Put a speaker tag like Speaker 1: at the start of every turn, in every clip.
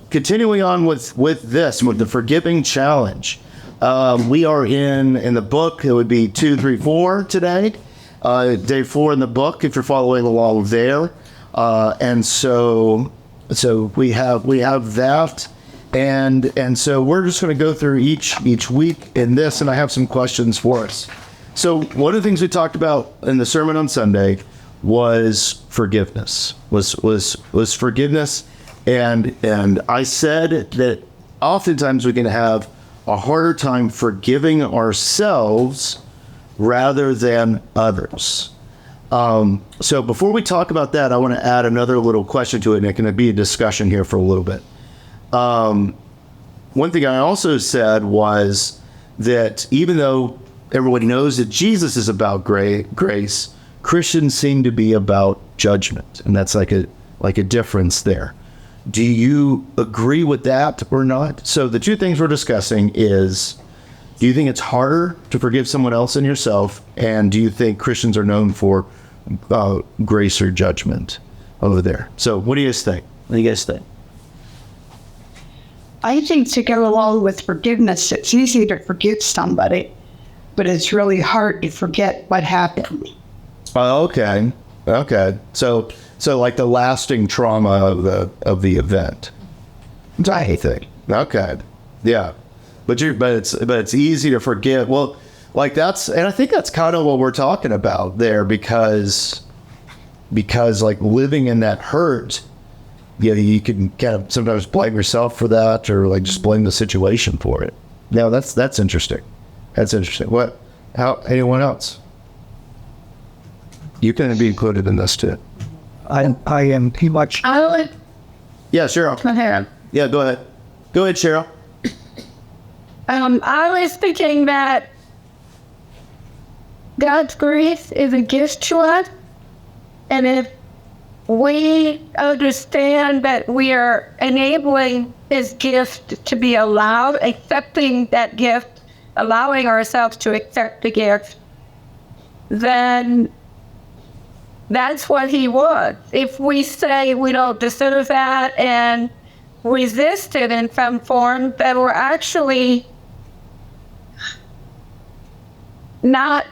Speaker 1: continuing on with the forgiving challenge. We are in the book. It would be 2, 3, 4 today. Day 4 in the book, if you're following along there. And so we have that. And so we're just going to go through each week in this, and I have some questions for us. So one of the things we talked about in the sermon on Sunday was forgiveness. Was forgiveness, and I said that oftentimes we can have a harder time forgiving ourselves rather than others. So before we talk about that, I want to add another little question to it, and it can be a discussion here for a little bit. One thing I also said was that even though everyone knows that Jesus is about grace, Christians seem to be about judgment, and that's like a difference there. Do you agree with that or not? So the two things we're discussing is, do you think it's harder to forgive someone else than yourself, and do you think Christians are known for grace or judgment over there? So what do you guys think?
Speaker 2: I think to go along with forgiveness, it's easy to forgive somebody, but it's really hard to forget what happened.
Speaker 1: Okay. So like the lasting trauma of the event. I think. Okay. Yeah. But it's easy to forget. Well, like and I think that's kind of what we're talking about there, because like living in that hurt, you can kind of sometimes blame yourself for that, or like just blame the situation for it. Now that's interesting. That's interesting. Anyone else? You can be included in this too.
Speaker 3: I am too much.
Speaker 1: Yeah, Cheryl.
Speaker 2: Go ahead.
Speaker 1: Yeah, go ahead. Go ahead, Cheryl.
Speaker 2: I was thinking that God's grace is a gift to us, and if we understand that we are enabling His gift to be allowed, accepting that gift, allowing ourselves to accept the gift, then that's what He wants. If we say we don't deserve that and resist it in some form, then we're actually not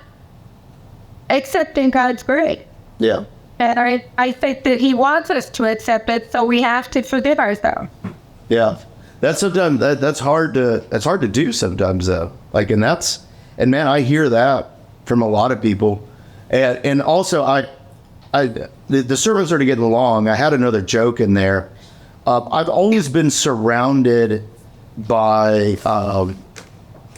Speaker 2: accepting God's grace.
Speaker 1: Yeah.
Speaker 2: And I think that He wants us to accept it, so we have to forgive ourselves.
Speaker 1: Yeah. That's sometimes that's hard to do sometimes though. Like, and man, I hear that from a lot of people. And also the sermons are getting long. I had another joke in there. I've always been surrounded by, I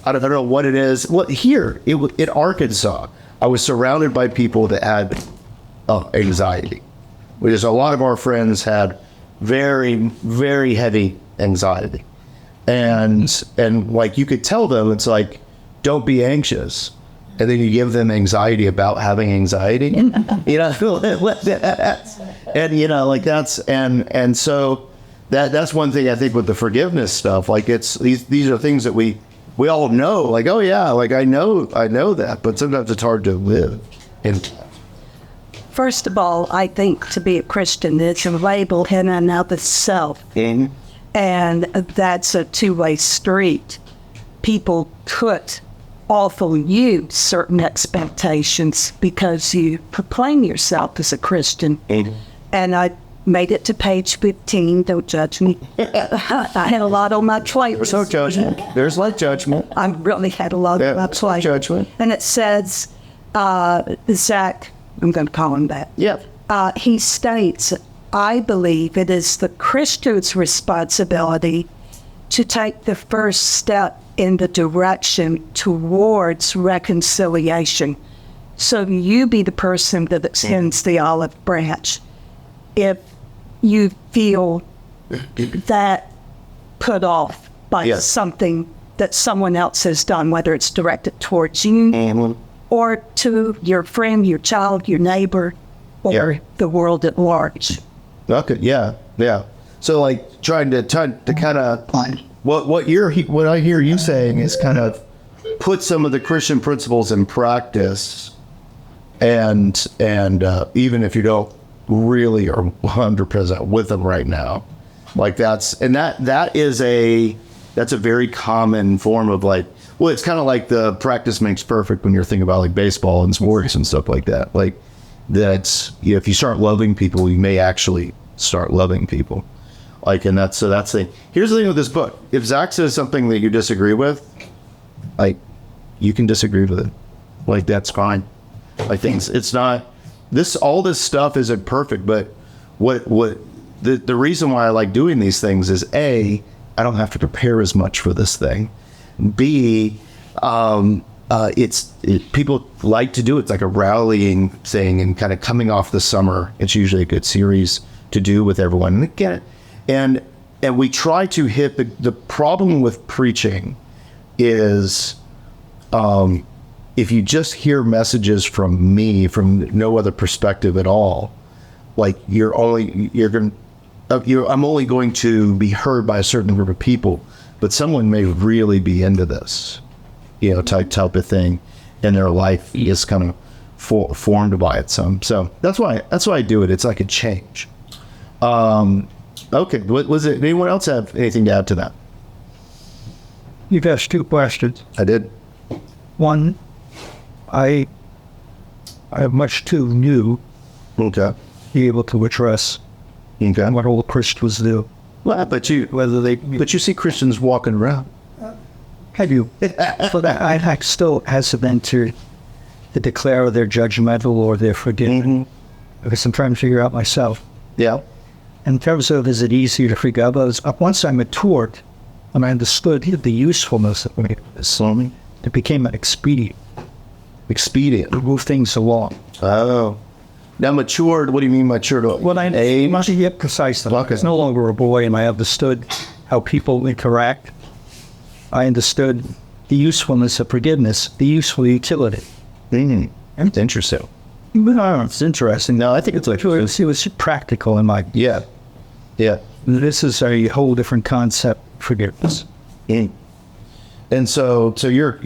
Speaker 1: don't know what it is. Well, here in Arkansas, I was surrounded by people that had anxiety, which is a lot of our friends had very, very heavy anxiety. And like you could tell them, it's like, don't be anxious. And then you give them anxiety about having anxiety, and like that's one thing I think with the forgiveness stuff. Like it's these are things that we all know. Like, oh yeah, like I know that, but sometimes it's hard to live in.
Speaker 4: First of all, I think to be a Christian is a label in and of itself, and that's a two-way street. People put off on you certain expectations because you proclaim yourself as a Christian. And I made it to page 15. Don't judge me. I had a lot on my plate.
Speaker 1: There's no judgment. There's no judgment.
Speaker 4: I really had a lot on my plate.
Speaker 1: Judgment.
Speaker 4: And it says, Zach, I'm going to call him that.
Speaker 1: Yeah.
Speaker 4: He states, I believe it is the Christian's responsibility to take the first step in the direction towards reconciliation. So you be the person that extends the olive branch. If you feel that put off by something that someone else has done, whether it's directed towards you or to your friend, your child, your neighbor, or the world at large.
Speaker 1: Okay, yeah. So like trying to kind of what I hear you saying is kind of put some of the Christian principles in practice, and even if you don't really are 100% with them right now, Like that's a very common form of like, well, it's kind of like the practice makes perfect when you're thinking about like baseball and sports and stuff like that. Like that's, you know, if you start loving people, you may actually start loving people. Like, and that's the, here's the thing with this book. If Zach says something that you disagree with, like, you can disagree with it. Like, that's fine. I think it's not, all this stuff isn't perfect, but the reason why I like doing these things is A, I don't have to prepare as much for this thing. B, people like to do it. It's like a rallying thing and kind of coming off the summer. It's usually a good series to do with everyone. And again, and we try to hit the problem with preaching is, if you just hear messages from me from no other perspective at all, like I'm only going to be heard by a certain group of people, but someone may really be into this, you know, type of thing, and their life is kind of formed by it. So that's why I do it. It's like a change. Okay, what was it? Anyone else have anything to add to that?
Speaker 3: You've asked 2 questions.
Speaker 1: I did.
Speaker 3: One, I am much too new
Speaker 1: Okay.
Speaker 3: to be able to address
Speaker 1: Okay.
Speaker 3: what all Christians do.
Speaker 1: Well, but you see Christians walking around.
Speaker 3: I do. But I still hesitant to declare they're judgmental or they're forgiving. Because I'm trying to figure out myself.
Speaker 1: Yeah.
Speaker 3: In terms of, is it easier to forgive others? Once I matured and I understood the usefulness of forgiveness, it became an expedient to move things along.
Speaker 1: Oh. Now matured, what do you mean matured?
Speaker 3: Well, I must get precise. I was no longer a boy, and I understood how people interact. I understood the usefulness of forgiveness, the useful utility.
Speaker 1: It's interesting.
Speaker 3: It's interesting.
Speaker 1: No, I think it's like
Speaker 3: it was practical in my.
Speaker 1: Yeah.
Speaker 3: This is a whole different concept. Forgiveness.
Speaker 1: And so you're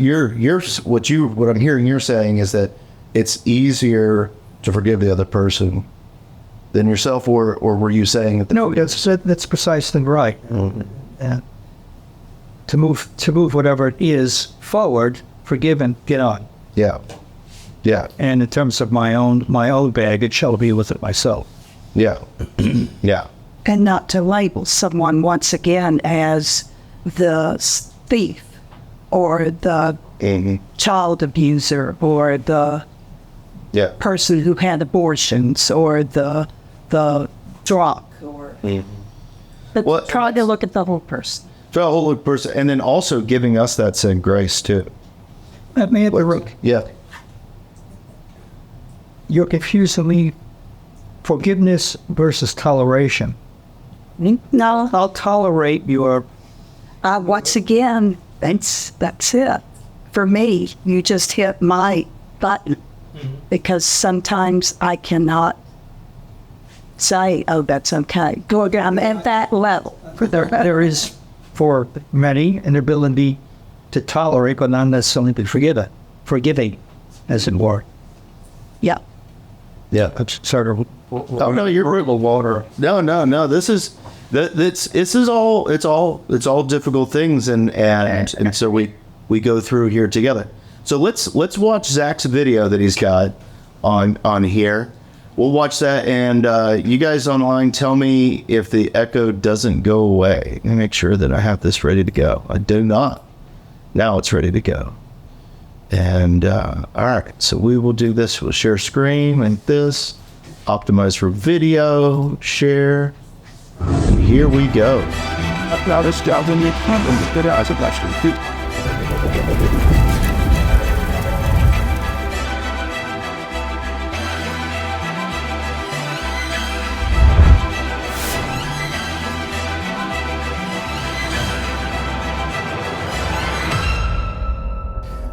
Speaker 1: what I'm hearing you're saying is that it's easier to forgive the other person than yourself, or were you saying that?
Speaker 3: No, that's precisely right. To move whatever it is forward, forgive and get on.
Speaker 1: Yeah.
Speaker 3: And in terms of my own baggage, I'll be with it myself.
Speaker 1: Yeah. Yeah.
Speaker 4: And not to label someone once again as the thief or the child abuser or the person who had abortions or the drunk. But try to look at the whole person.
Speaker 1: And then also giving us that same grace too.
Speaker 3: That may have been.
Speaker 1: Yeah.
Speaker 3: You're confusing me. Forgiveness versus toleration.
Speaker 4: No.
Speaker 3: I'll tolerate your.
Speaker 4: Once again, that's it. For me, you just hit my button because sometimes I cannot say, "Oh, that's okay." I'm at that level.
Speaker 3: There is, for many, an ability to tolerate, but not necessarily to forgiving, as it were.
Speaker 4: Yeah.
Speaker 1: Yeah.
Speaker 3: It's sort of.
Speaker 1: Oh no, you're
Speaker 3: brutal water.
Speaker 1: No. This is all difficult things, and so we go through here together. So let's watch Zach's video that he's got on here. We'll watch that, and you guys online, tell me if the echo doesn't go away. Let me make sure that I have this ready to go. I do not. Now it's ready to go. And all right, so we will do this. We'll share screen like this, optimize for video, share, and here we go. Now this job in the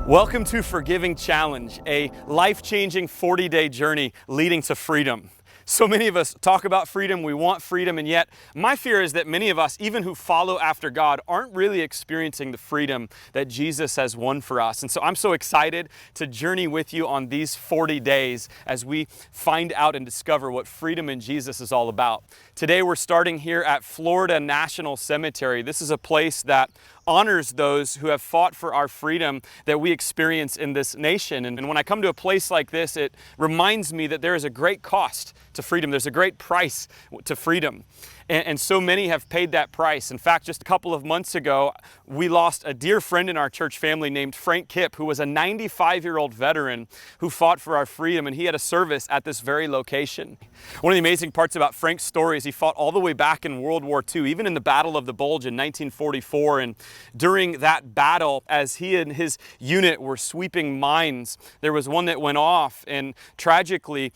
Speaker 5: Welcome to Forgiving Challenge, a life-changing 40-day journey leading to freedom. So many of us talk about freedom, we want freedom, and yet my fear is that many of us, even who follow after God, aren't really experiencing the freedom that Jesus has won for us. And so I'm so excited to journey with you on these 40 days as we find out and discover what freedom in Jesus is all about. Today we're starting here at Florida National Cemetery. This is a place that honors those who have fought for our freedom that we experience in this nation. And when I come to a place like this, it reminds me that there is a great cost to freedom. There's a great price to freedom. And so many have paid that price. In fact, just a couple of months ago, we lost a dear friend in our church family named Frank Kipp, who was a 95-year-old veteran who fought for our freedom, and he had a service at this very location. One of the amazing parts about Frank's story is he fought all the way back in World War II, even in the Battle of the Bulge in 1944. And during that battle, as he and his unit were sweeping mines, there was one that went off and tragically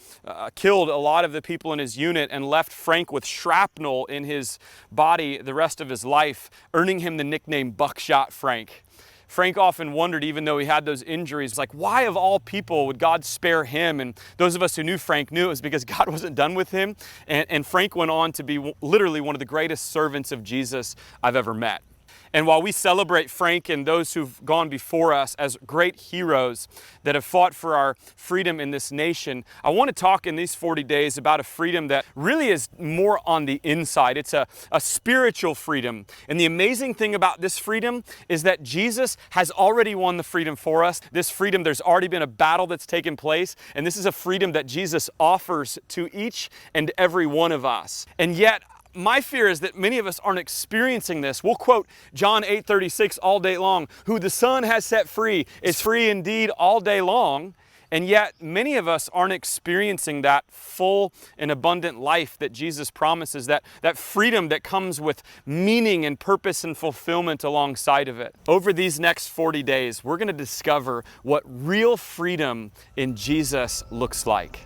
Speaker 5: killed a lot of the people in his unit and left Frank with shrapnel in his body the rest of his life, earning him the nickname Buckshot Frank. Frank often wondered, even though he had those injuries, like, why of all people would God spare him? And those of us who knew Frank knew it was because God wasn't done with him. And Frank went on to be literally one of the greatest servants of Jesus I've ever met. And while we celebrate Frank and those who've gone before us as great heroes that have fought for our freedom in this nation, I want to talk in these 40 days about a freedom that really is more on the inside. It's a spiritual freedom. And the amazing thing about this freedom is that Jesus has already won the freedom for us. This freedom, there's already been a battle that's taken place. And this is a freedom that Jesus offers to each and every one of us. And yet, my fear is that many of us aren't experiencing this. We'll quote John 8:36 all day long. Who the Son has set free is free indeed all day long. And yet many of us aren't experiencing that full and abundant life that Jesus promises, that freedom that comes with meaning and purpose and fulfillment alongside of it. Over these next 40 days, we're going to discover what real freedom in Jesus looks like.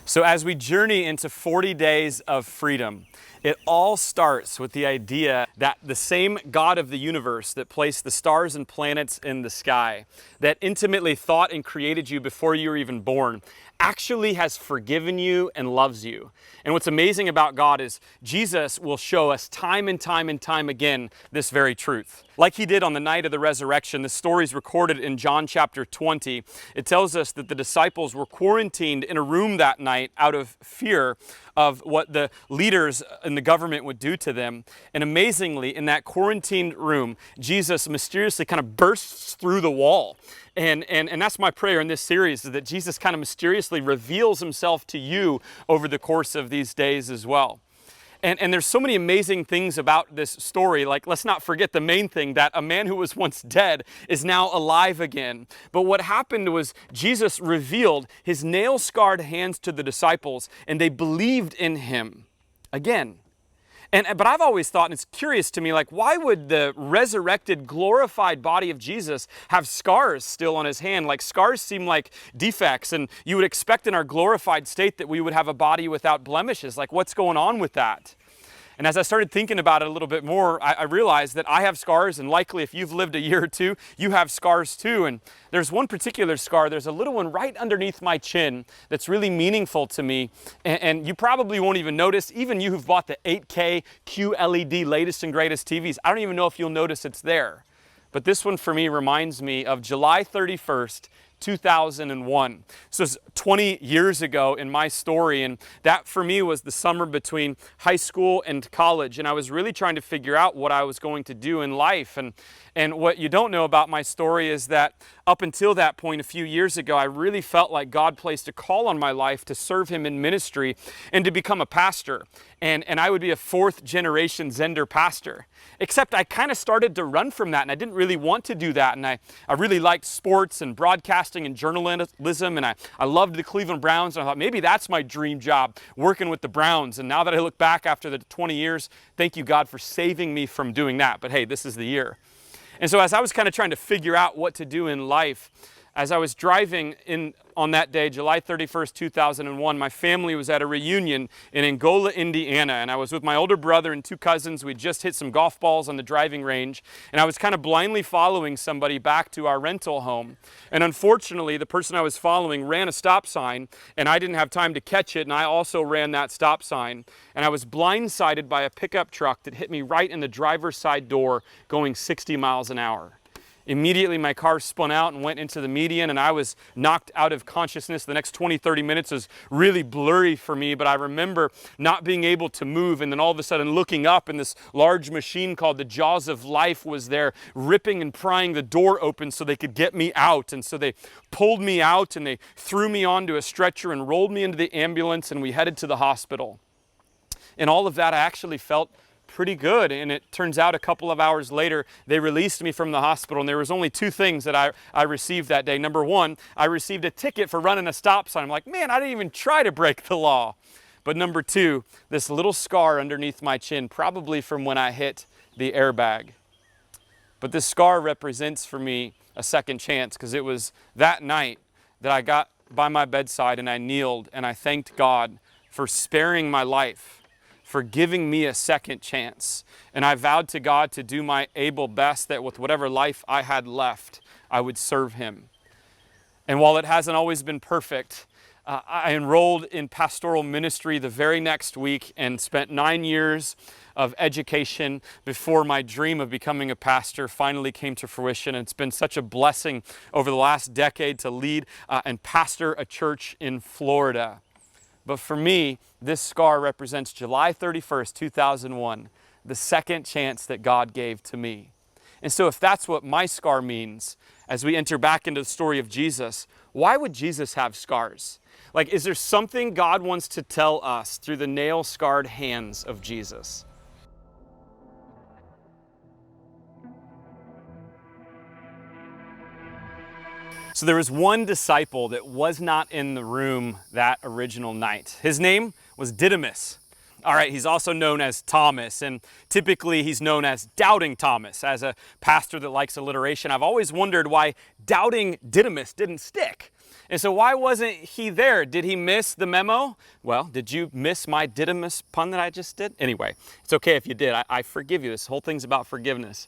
Speaker 5: So as we journey into 40 days of freedom, it all starts with the idea that the same God of the universe that placed the stars and planets in the sky, that intimately thought and created you before you were even born, actually has forgiven you and loves you. And what's amazing about God is Jesus will show us time and time and time again this very truth. Like he did on the night of the resurrection, the story is recorded in John chapter 20. It tells us that the disciples were quarantined in a room that night out of fear of what the leaders in the government would do to them. And amazingly, in that quarantined room, Jesus mysteriously kind of bursts through the wall. And that's my prayer in this series, is that Jesus kind of mysteriously reveals himself to you over the course of these days as well. And there's so many amazing things about this story. Like, let's not forget the main thing, that a man who was once dead is now alive again. But what happened was Jesus revealed his nail-scarred hands to the disciples, and they believed in him again. But I've always thought, and it's curious to me, like, why would the resurrected, glorified body of Jesus have scars still on his hand? Like, scars seem like defects, and you would expect in our glorified state that we would have a body without blemishes. Like, what's going on with that? And as I started thinking about it a little bit more, I realized that I have scars, and likely if you've lived a year or two, you have scars too. And there's one particular scar, there's a little one right underneath my chin that's really meaningful to me. And you probably won't even notice, even you who've bought the 8K QLED latest and greatest TVs, I don't even know if you'll notice it's there. But this one for me reminds me of July 31st, 2001. So it's 20 years ago in my story, and that for me was the summer between high school and college, and I was really trying to figure out what I was going to do in life. And what you don't know about my story is that up until that point, a few years ago, I really felt like God placed a call on my life to serve him in ministry and to become a pastor. And I would be a fourth generation Zender pastor. Except I kind of started to run from that, and I didn't really want to do that. And I really liked sports and broadcasting and journalism, and I loved the Cleveland Browns, and I thought maybe that's my dream job, working with the Browns. And now that I look back after the 20 years, thank you, God, for saving me from doing that. But hey, this is the year. And so as I was kind of trying to figure out what to do in life, As I was driving in on that day, July 31st, 2001, my family was at a reunion in Angola, Indiana, and I was with my older brother and two cousins. We'd just hit some golf balls on the driving range, and I was kind of blindly following somebody back to our rental home. And unfortunately, the person I was following ran a stop sign, and I didn't have time to catch it, and I also ran that stop sign. And I was blindsided by a pickup truck that hit me right in the driver's side door going 60 miles an hour. Immediately, my car spun out and went into the median, and I was knocked out of consciousness. The next 20, 30 minutes was really blurry for me, but I remember not being able to move, and then all of a sudden looking up, and this large machine called the Jaws of Life was there, ripping and prying the door open so they could get me out. And so they pulled me out, and they threw me onto a stretcher and rolled me into the ambulance, and we headed to the hospital. And all of that, I actually felt pretty good, and it turns out a couple of hours later they released me from the hospital, and there was only two things that I received that day. Number one, I received a ticket for running a stop sign. I'm like, man, I didn't even try to break the law. But number two, this little scar underneath my chin, probably from when I hit the airbag. But this scar represents for me a second chance, because it was that night that I got by my bedside and I kneeled and I thanked God for sparing my life, for giving me a second chance. And I vowed to God to do my able best, that with whatever life I had left, I would serve him. And while it hasn't always been perfect, I enrolled in pastoral ministry the very next week and spent 9 years of education before my dream of becoming a pastor finally came to fruition. And it's been such a blessing over the last decade to lead and pastor a church in Florida. But for me, this scar represents July 31st, 2001, the second chance that God gave to me. And so if that's what my scar means, as we enter back into the story of Jesus, why would Jesus have scars? Like, is there something God wants to tell us through the nail-scarred hands of Jesus? So there was one disciple that was not in the room that original night. His name was Didymus. All right, he's also known as Thomas, and typically he's known as Doubting Thomas. As a pastor that likes alliteration, I've always wondered why Doubting Didymus didn't stick. And so why wasn't he there? Did he miss the memo? Well, did you miss my Didymus pun that I just did? Anyway, it's okay if you did. I forgive you. This whole thing's about forgiveness.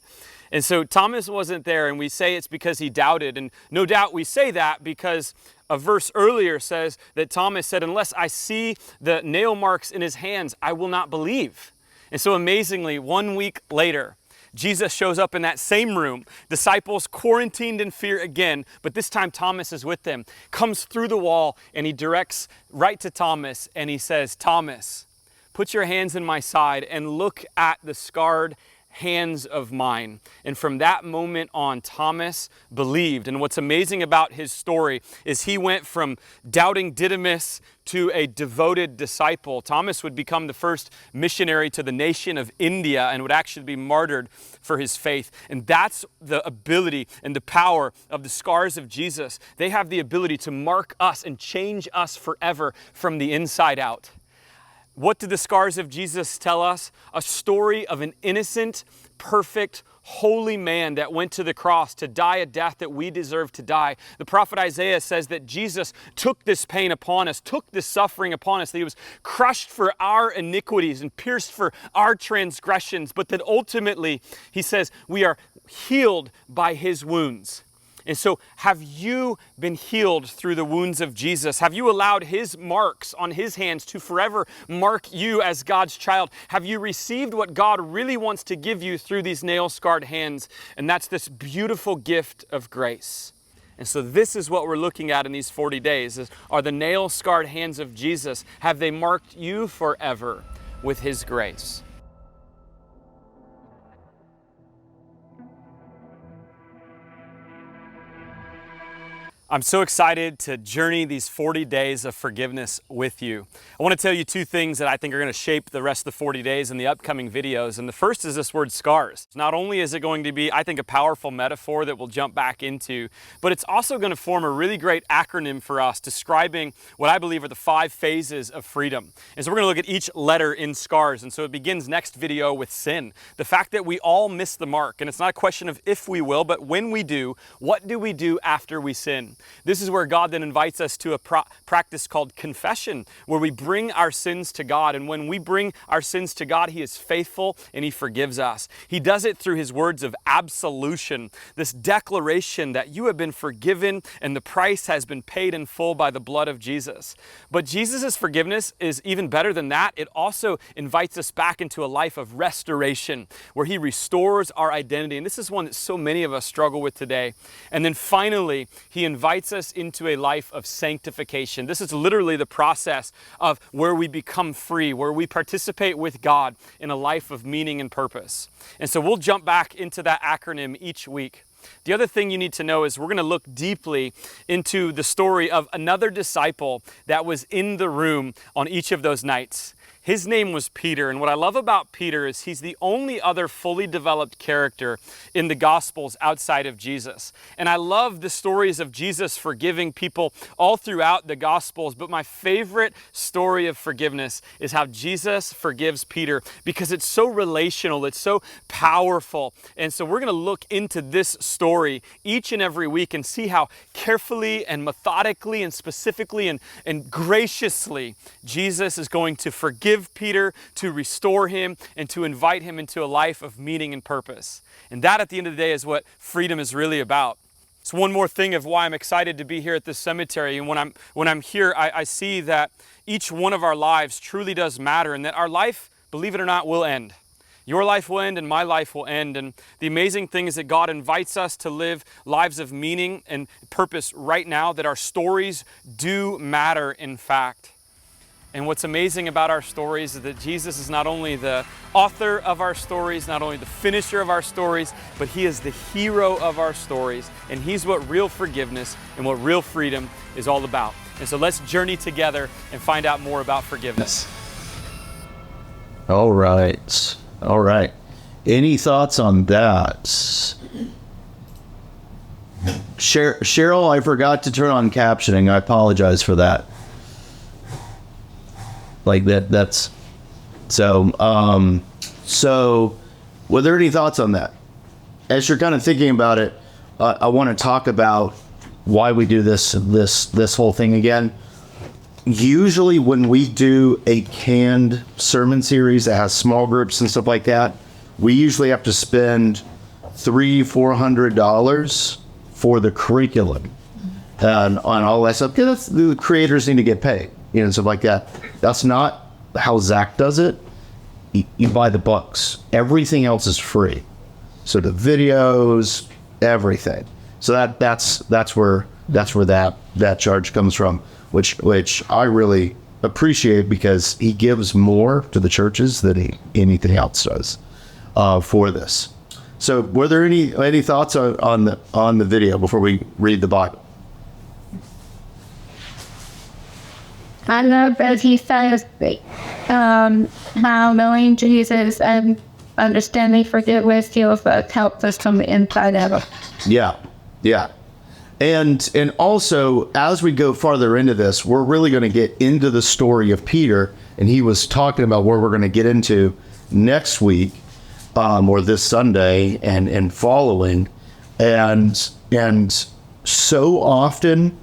Speaker 5: And so Thomas wasn't there, and we say it's because he doubted. And no doubt we say that because a verse earlier says that Thomas said, unless I see the nail marks in his hands, I will not believe. And so amazingly, 1 week later, Jesus shows up in that same room, disciples quarantined in fear again, but this time Thomas is with them, comes through the wall, and he directs right to Thomas, and he says, Thomas, put your hands in my side and look at the scarred hands of mine. And from that moment on, Thomas believed. And what's amazing about his story is he went from doubting Didymus to a devoted disciple. Thomas would become the first missionary to the nation of India and would actually be martyred for his faith. And that's the ability and the power of the scars of Jesus. They have the ability to mark us and change us forever from the inside out. What do the scars of Jesus tell us? A story of an innocent, perfect, holy man that went to the cross to die a death that we deserve to die. The prophet Isaiah says that Jesus took this pain upon us, took this suffering upon us, that he was crushed for our iniquities and pierced for our transgressions, but that ultimately, he says, we are healed by his wounds. And so have you been healed through the wounds of Jesus? Have you allowed his marks on his hands to forever mark you as God's child? Have you received what God really wants to give you through these nail-scarred hands? And that's this beautiful gift of grace. And so this is what we're looking at in these 40 days, are the nail-scarred hands of Jesus. Have they marked you forever with his grace? I'm so excited to journey these 40 days of forgiveness with you. I want to tell you two things that I think are going to shape the rest of the 40 days in the upcoming videos. And the first is this word scars. Not only is it going to be, I think, a powerful metaphor that we'll jump back into, but it's also going to form a really great acronym for us describing what I believe are the 5 phases of freedom. And so we're going to look at each letter in scars. And so it begins next video with sin. The fact that we all miss the mark. And it's not a question of if we will, but when we do, what do we do after we sin? This is where God then invites us to a practice called confession, where we bring our sins to God. And when we bring our sins to God, He is faithful and He forgives us. He does it through His words of absolution, this declaration that you have been forgiven and the price has been paid in full by the blood of Jesus. But Jesus' forgiveness is even better than that. It also invites us back into a life of restoration, where He restores our identity. And this is one that so many of us struggle with today. And then finally, He invites us into a life of sanctification. This is literally the process of where we become free, where we participate with God in a life of meaning and purpose. And so we'll jump back into that acronym each week. The other thing you need to know is we're going to look deeply into the story of another disciple that was in the room on each of those nights. His name was Peter, and what I love about Peter is he's the only other fully developed character in the Gospels outside of Jesus. And I love the stories of Jesus forgiving people all throughout the Gospels, but my favorite story of forgiveness is how Jesus forgives Peter, because it's so relational, it's so powerful. And so we're going to look into this story each and every week and see how carefully and methodically and specifically and graciously Jesus is going to forgive Peter, to restore him, and to invite him into a life of meaning and purpose. And that, at the end of the day, is what freedom is really about. It's one more thing of why I'm excited to be here at this cemetery. And when I'm here, I see that each one of our lives truly does matter, and that our life, believe it or not, will end. Your life will end and my life will end. And the amazing thing is that God invites us to live lives of meaning and purpose right now, that our stories do matter, in fact. And what's amazing about our stories is that Jesus is not only the author of our stories, not only the finisher of our stories, but He is the hero of our stories. And He's what real forgiveness and what real freedom is all about. And so let's journey together and find out more about forgiveness.
Speaker 1: All right. All right. Any thoughts on that? Cheryl, I forgot to turn on captioning. I apologize for that. Like that's so were there any thoughts on that? As you're kind of thinking about it, I want to talk about why we do this whole thing again. Usually when we do a canned sermon series that has small groups and stuff like that, we usually have to spend $300-400 for the curriculum and on all that stuff, because the creators need to get paid, and stuff like that. That's not how Zach does it. You buy the books. Everything else is free. So the videos, everything. So that's where that charge comes from, which I really appreciate, because he gives more to the churches than anything else does for this. So were there any thoughts on the video before we read the Bible?
Speaker 2: I love, as he says, how knowing Jesus and understanding forgiveness heals us, helps us from the inside out.
Speaker 1: Yeah. And also, as we go farther into this, we're really going to get into the story of Peter, and he was talking about where we're going to get into next week, or this Sunday and following. And so often,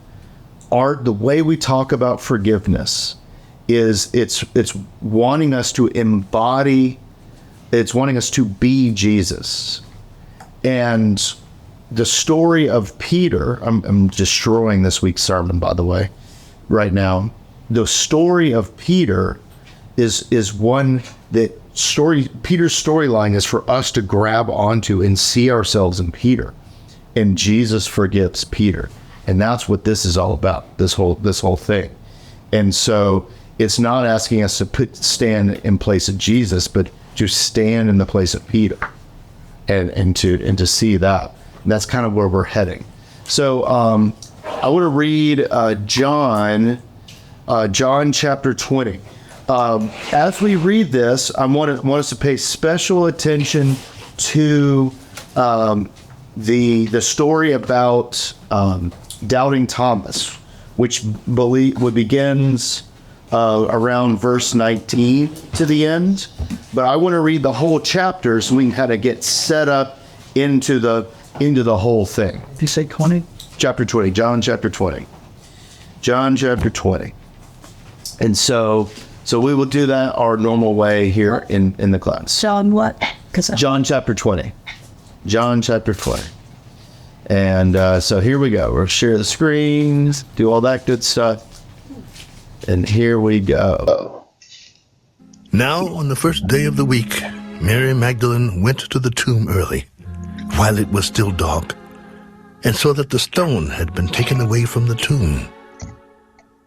Speaker 1: the way we talk about forgiveness is it's wanting us to embody, it's wanting us to be Jesus. And the story of Peter, I'm destroying this week's sermon, by the way, right now. The story of Peter is one that Peter's storyline is for us to grab onto and see ourselves in Peter. And Jesus forgives Peter. And that's what this is all about, this whole thing. And so it's not asking us to stand in place of Jesus, but to stand in the place of Peter and to see that. And that's kind of where we're heading. So I want to read John chapter 20. As we read this, I want us to pay special attention to the story about doubting Thomas, which begins around verse 19 to the end. But I want to read the whole chapter so we can kind of get set up into the whole thing.
Speaker 3: Did you say 20?
Speaker 1: Chapter 20, John chapter 20. John chapter 20. And so we will do that our normal way here in the class.
Speaker 4: John what?
Speaker 1: John chapter 20. John chapter 20. And so here we go. We'll share the screens, do all that good stuff. And here we go.
Speaker 6: Now, on the first day of the week, Mary Magdalene went to the tomb early, while it was still dark, and saw that the stone had been taken away from the tomb.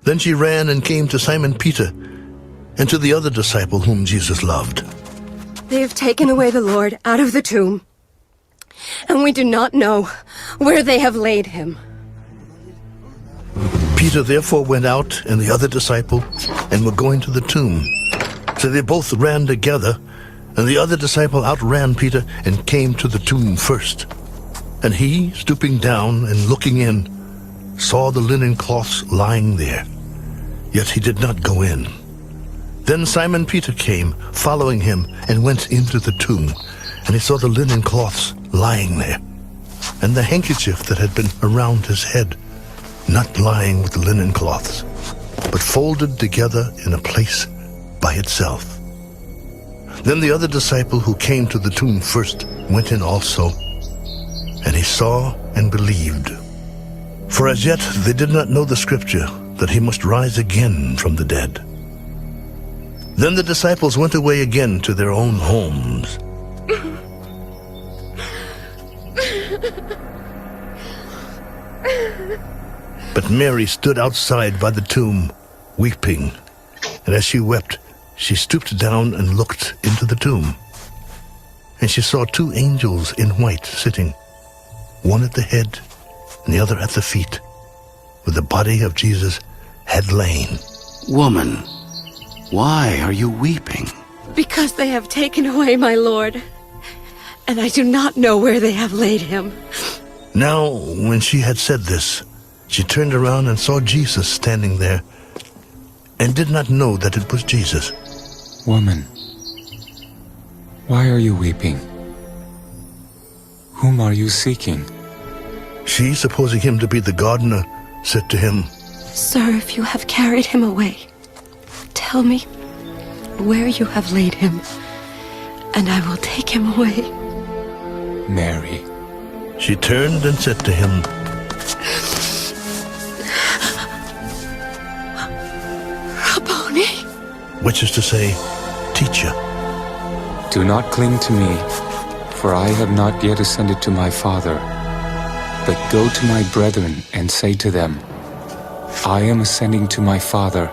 Speaker 6: Then she ran and came to Simon Peter and to the other disciple whom Jesus loved.
Speaker 7: They have taken away the Lord out of the tomb, and we do not know where they have laid him.
Speaker 6: Peter therefore went out and the other disciple and were going to the tomb. So they both ran together, and the other disciple outran Peter and came to the tomb first. And he, stooping down and looking in, saw the linen cloths lying there, yet he did not go in. Then Simon Peter came, following him, and went into the tomb, and he saw the linen cloths lying there, and the handkerchief that had been around his head, not lying with the linen cloths, but folded together in a place by itself. Then the other disciple who came to the tomb first went in also, and he saw and believed. For as yet they did not know the scripture, that he must rise again from the dead. Then the disciples went away again to their own homes. But Mary stood outside by the tomb, weeping. And as she wept, she stooped down and looked into the tomb. And she saw two angels in white sitting, one at the head and the other at the feet, where the body of Jesus had lain.
Speaker 8: Woman, why are you weeping?
Speaker 7: Because they have taken away my Lord, and I do not know where they have laid him.
Speaker 6: Now, when she had said this, she turned around and saw Jesus standing there, and did not know that it was Jesus.
Speaker 9: Woman, why are you weeping? Whom are you seeking?
Speaker 6: She, supposing him to be the gardener, said to him,
Speaker 7: Sir, if you have carried him away, tell me where you have laid him, and I will take him away.
Speaker 9: Mary.
Speaker 6: She turned and said to him,
Speaker 7: Rabboni,
Speaker 6: which is to say, Teacher.
Speaker 9: Do not cling to me, for I have not yet ascended to my Father. But go to my brethren and say to them, I am ascending to my Father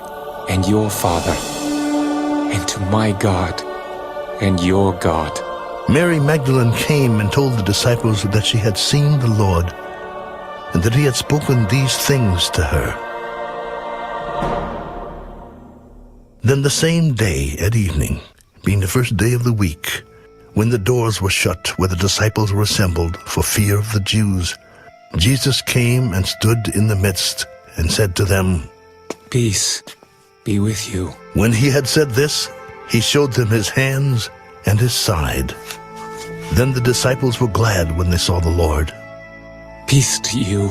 Speaker 9: and your Father, and to my God and your God.
Speaker 6: Mary Magdalene came and told the disciples that she had seen the Lord, and that he had spoken these things to her. Then the same day at evening, being the first day of the week, when the doors were shut where the disciples were assembled for fear of the Jews, Jesus came and stood in the midst and said to them,
Speaker 9: Peace be with you.
Speaker 6: When he had said this, he showed them his hands and his side. Then the disciples were glad when they saw the Lord.
Speaker 9: Peace to you.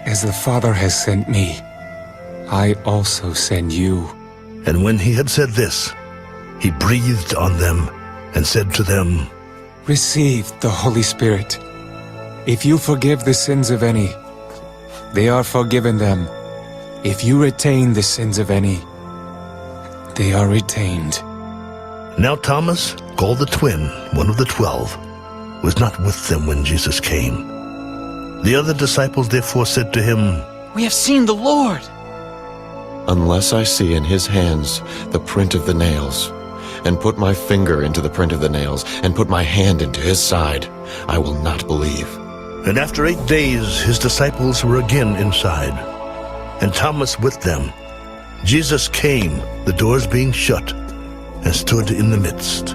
Speaker 9: As the Father has sent me, I also send you.
Speaker 6: And when he had said this, he breathed on them and said to them,
Speaker 9: Receive the Holy Spirit. If you forgive the sins of any, they are forgiven them. If you retain the sins of any, they are retained.
Speaker 6: Now Thomas, called the twin, one of the 12, was not with them when Jesus came. The other disciples therefore said to him,
Speaker 10: We have seen the Lord.
Speaker 11: Unless I see in his hands the print of the nails, and put my finger into the print of the nails, and put my hand into his side, I will not believe.
Speaker 6: And after 8 days, his disciples were again inside, and Thomas with them. Jesus came, the doors being shut, and stood in the midst.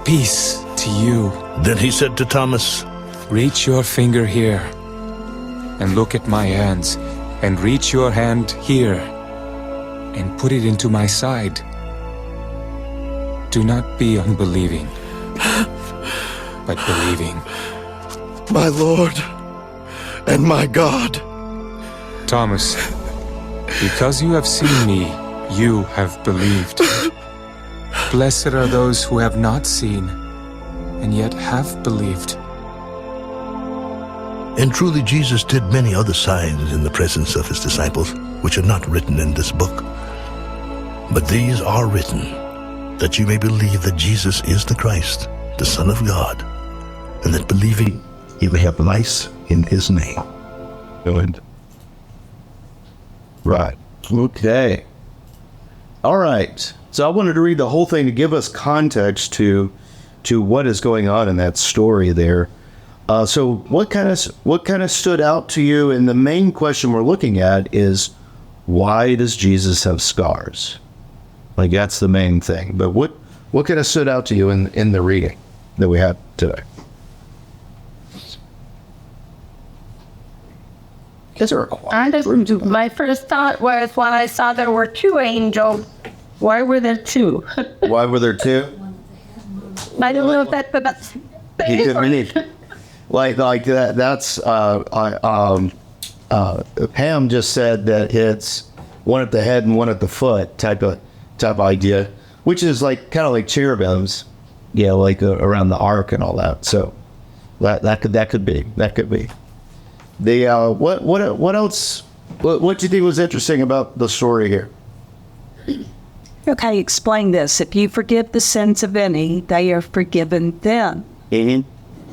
Speaker 9: Peace to you.
Speaker 6: Then he said to Thomas,
Speaker 9: Reach your finger here, and look at my hands, and reach your hand here, and put it into my side. Do not be unbelieving, but believing.
Speaker 11: My Lord and my God.
Speaker 9: Thomas, because you have seen me, you have believed. Blessed are those who have not seen, and yet have believed.
Speaker 6: And truly Jesus did many other signs in the presence of his disciples, which are not written in this book. But these are written, that you may believe that Jesus is the Christ, the Son of God, and that believing you may have life in his name.
Speaker 1: Good. Right. Okay. All right. So I wanted to read the whole thing to give us context to what is going on in that story there. So what kind of stood out to you? And the main question we're looking at is, why does Jesus have scars? Like, that's the main thing. But what kind of stood out to you in the reading that we had today?
Speaker 2: My first thought was when I saw there were two angels, why were there two?
Speaker 1: Why were there two?
Speaker 2: I don't know if that's
Speaker 1: like that. That's Pam just said that it's one at the head and one at the foot type idea, which is like kind of like cherubims, like around the ark and all that. So that could be. The what else? What do you think was interesting about the story here?
Speaker 4: Okay, explain this. If you forgive the sins of any, they are forgiven them. And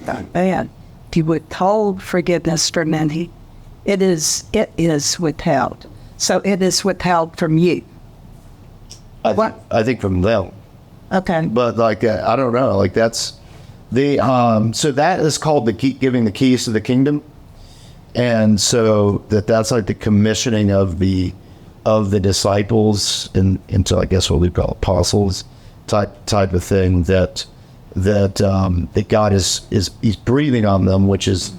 Speaker 4: if you withhold forgiveness from any, it is withheld. So it is withheld from you.
Speaker 1: I think from them.
Speaker 4: Okay.
Speaker 1: But like I don't know. Like that's the so that is called the giving the keys to the kingdom. And so that's like the commissioning of the disciples into, I guess, what we call apostles type of thing that God is he's breathing on them, which is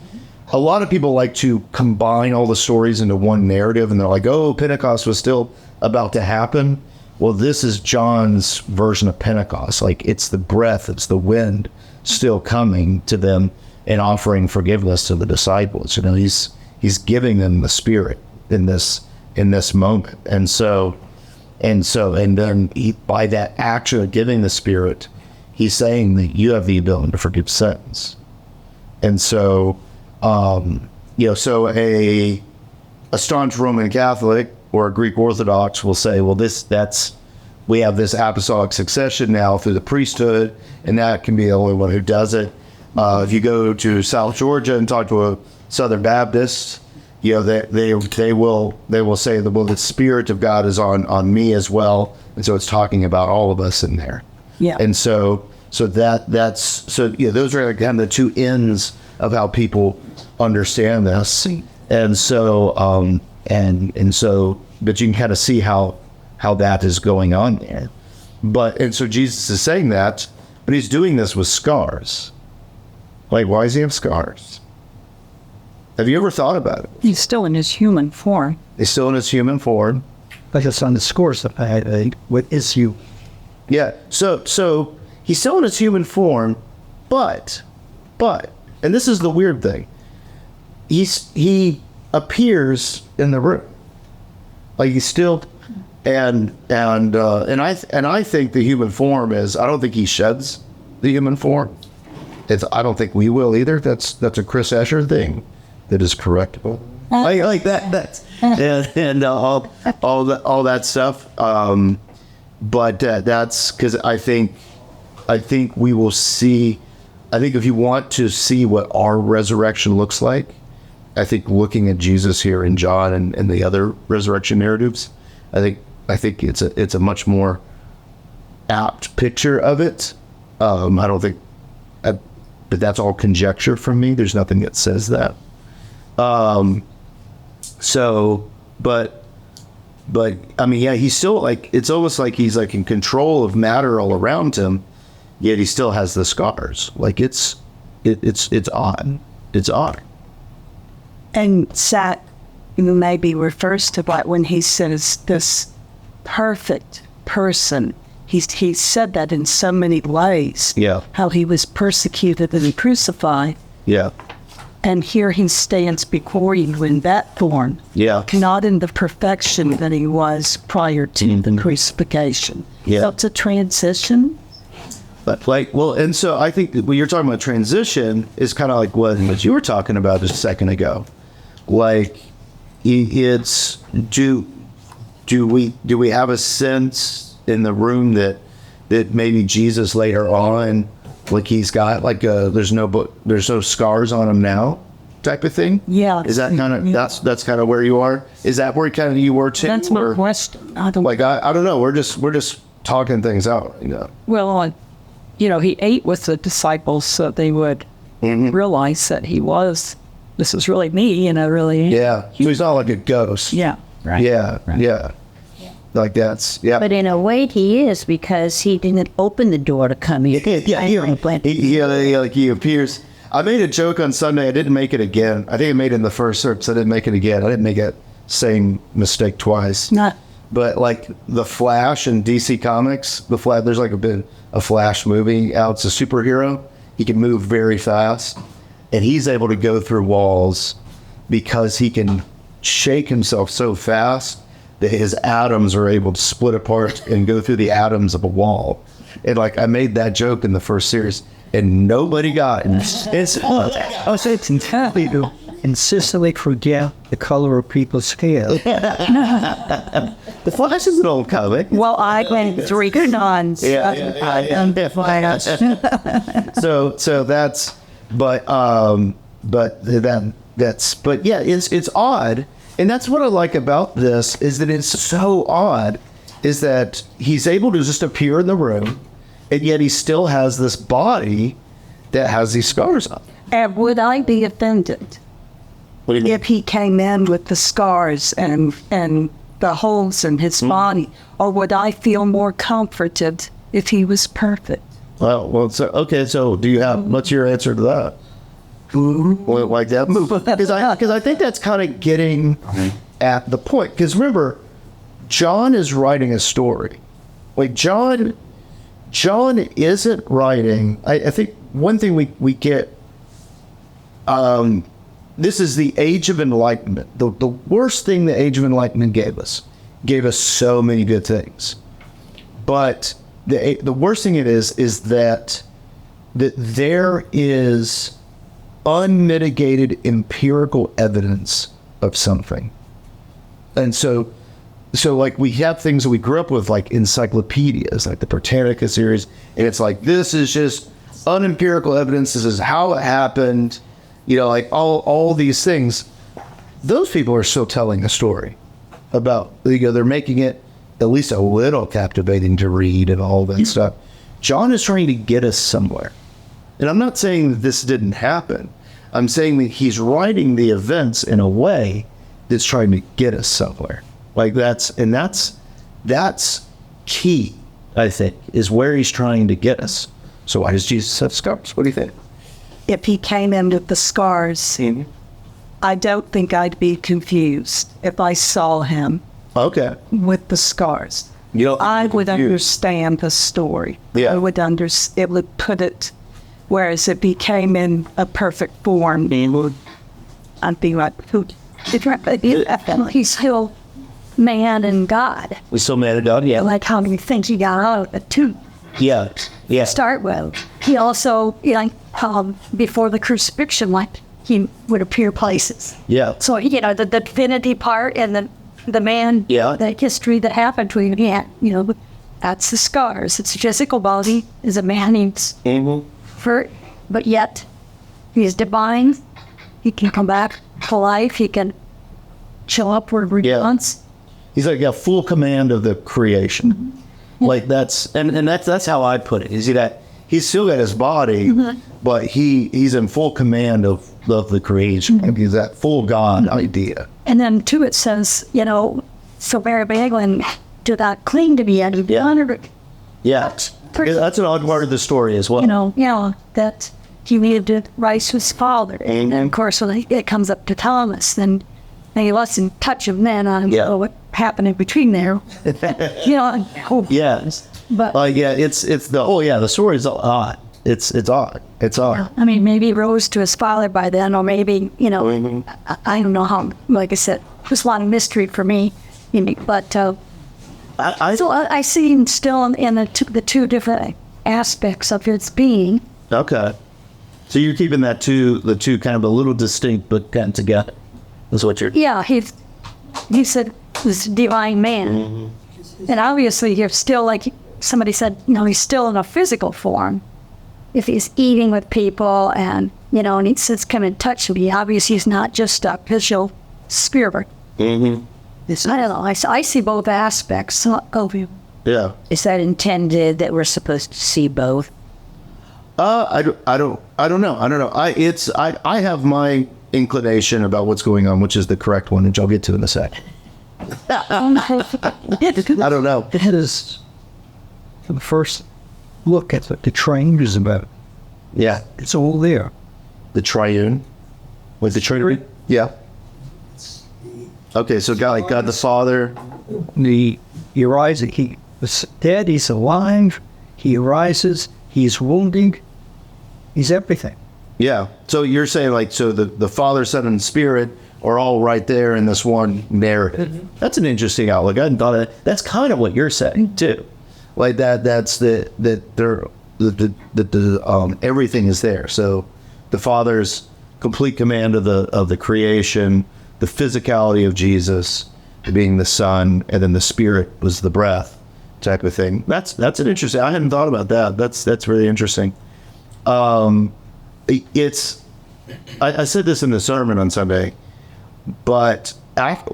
Speaker 1: a lot of people like to combine all the stories into one narrative, and they're like, oh, Pentecost was still about to happen. Well, this is John's version of Pentecost. Like, it's the breath, it's the wind still coming to them and offering forgiveness to the disciples. He's giving them the Spirit in this moment, and then by that action of giving the Spirit, he's saying that you have the ability to forgive sins. And so, so a staunch Roman Catholic or a Greek Orthodox will say, well, we have this apostolic succession now through the priesthood, and that can be the only one who does it. If you go to South Georgia and talk to a Southern Baptist, they will say that, well, the Spirit of God is on me as well, and so it's talking about all of us in there.
Speaker 4: Yeah.
Speaker 1: And so those are kind of the two ends of how people understand this. And so but you can kind of see how that is going on there. And so Jesus is saying that, but he's doing this with scars. Like, why does he have scars? Have you ever thought about it?
Speaker 4: He's still in his human form.
Speaker 1: He's still in his human form.
Speaker 3: Like it's on the scores of what is you.
Speaker 1: Yeah. So he's still in his human form, but, and this is the weird thing, he appears in the room. Like he's still, and I think the human form is, I don't think he sheds the human form. I don't think we will either. That's a Chris Escher thing that is correctable. Like that. And all that stuff. But that's because I think we will see. I think if you want to see what our resurrection looks like, I think looking at Jesus here in John and the other resurrection narratives, I think it's a much more apt picture of it. I don't think. But that's all conjecture from me. There's nothing that says that. So, but I mean, yeah, he's still like, it's almost like he's like in control of matter all around him, yet he still has the scars. Like it's odd. It's odd.
Speaker 4: And Zach maybe refers to that when he says this perfect person. He said that in so many ways.
Speaker 1: Yeah.
Speaker 4: How he was persecuted and crucified.
Speaker 1: Yeah.
Speaker 4: And here he stands before you in that form.
Speaker 1: Yeah.
Speaker 4: Not in the perfection that he was prior to the crucifixion.
Speaker 1: Yeah.
Speaker 4: So it's a transition.
Speaker 1: But like, well, and so I think that when you're talking about transition is kind of like what you were talking about just a second ago. Like, it's do we have a sense in the room that maybe Jesus later on, like he's got like there's no scars on him now type of thing?
Speaker 4: Yeah.
Speaker 1: Is that kind of that's kind of where you are? Is that where kind of you were too?
Speaker 4: That's my question. I don't
Speaker 1: know. We're just talking things out, you know.
Speaker 10: Well, he ate with the disciples so they would realize that this is really me, really.
Speaker 1: Yeah. So he's not like a ghost.
Speaker 10: Yeah.
Speaker 1: Right. Yeah. Right. Yeah. Like that's, yeah.
Speaker 12: But in a way he is, because he didn't open the door to come here.
Speaker 1: He appears. I made a joke on Sunday. I didn't make it again. I think I made it in the first service. I didn't make it again. I didn't make it same mistake twice. But like the Flash in DC Comics, there's like a Flash movie out. It's a superhero. He can move very fast, and he's able to go through walls because he can shake himself so fast that his atoms are able to split apart and go through the atoms of a wall. And like I made that joke in the first series, and nobody got it.
Speaker 3: It's entirely to insistently forget the color of people's hair.
Speaker 1: The Flash is an old comic.
Speaker 10: Well, I went 3 nuns.
Speaker 1: Yeah. So that's, but yeah, it's odd. And that's what I like about this, is that it's so odd, is that he's able to just appear in the room, and yet he still has this body that has these scars on.
Speaker 4: And would I be offended if he came in with the scars and the holes in his body? Or would I feel more comforted if he was perfect?
Speaker 1: Well, so do you have, what's your answer to that? Like that? Because I think that's kind of getting at the point. Because remember, John is writing a story. Like John isn't writing. I think one thing we get. This is the Age of Enlightenment. The worst thing the Age of Enlightenment gave us so many good things, but the worst thing it is that there is unmitigated empirical evidence of something. And so like we have things that we grew up with, like encyclopedias, like the Britannica series, and it's like, this is just unempirical evidence, this is how it happened, like all these things. Those people are still telling a story about, they're making it at least a little captivating to read and all that stuff. John is trying to get us somewhere. And I'm not saying that this didn't happen. I'm saying that he's writing the events in a way that's trying to get us somewhere. Like that's key, I think, is where he's trying to get us. So why does Jesus have scars? What do you think?
Speaker 4: If he came in with the scars, I don't think I'd be confused if I saw him with the scars. I would understand the story.
Speaker 1: Yeah.
Speaker 4: I would it would put it. Whereas if he came in a perfect form, I'd be like,
Speaker 12: he's still man and God.
Speaker 1: We still man and God, yeah.
Speaker 12: Like how many things he got out of it too.
Speaker 1: Yeah.
Speaker 12: Start with. He also, before the crucifixion, he would appear places.
Speaker 1: Yeah.
Speaker 12: So, the divinity part and the man, the history that happened to him, that's the scars. It's a physical body, is a man needs. But yet, he is divine. He can come back to life. He can show up wherever he wants.
Speaker 1: He's like got full command of the creation. Like that's how I put it. Is that he's still got his body, but he's in full command of the creation. I mean, that full God idea.
Speaker 12: And then too, it says, so Mary Magdalene did not cling to me and honored.
Speaker 1: Yeah. That's an odd part of the story as well.
Speaker 12: That he needed to rise to his father. And then, of course, when it comes up to Thomas, then he lost touch of then on what happened in between there.
Speaker 1: Yes. But the story is odd. It's odd. It's odd.
Speaker 12: I mean, maybe he rose to his father by then, or maybe, I don't know how, like I said, there's a lot of mystery for me. But I see him still in the two different aspects of his being.
Speaker 1: Okay. So you're keeping the two kind of a little distinct but kind of together. That's what you're...
Speaker 12: Yeah, he said this divine man. And obviously you're still, like somebody said, he's still in a physical form. If he's eating with people and he says, come in touch with me, obviously he's not just a visual spirit. I don't know. I see both aspects of him.
Speaker 1: Yeah.
Speaker 13: Is that intended that we're supposed to see both?
Speaker 1: I don't know. I have my inclination about what's going on, which is the correct one, which I'll get to in a sec. I don't know.
Speaker 3: That is the first look at what the triune is about.
Speaker 1: Yeah.
Speaker 3: It's all there.
Speaker 1: The triune? With the Trinity? Yeah. Okay, so God the Father.
Speaker 3: He arises, he was dead, he's alive, he arises, he's wounded, he's everything.
Speaker 1: Yeah. So you're saying the Father, Son, and Spirit are all right there in this one narrative. That's an interesting outlook. I hadn't thought of that. That's kind of what you're saying too. Like that's everything is there. So the Father's complete command of the creation, the physicality of Jesus being the Son, and then the Spirit was the breath type of thing. That's an interesting. I hadn't thought about that. That's really interesting. I said this in the sermon on Sunday, but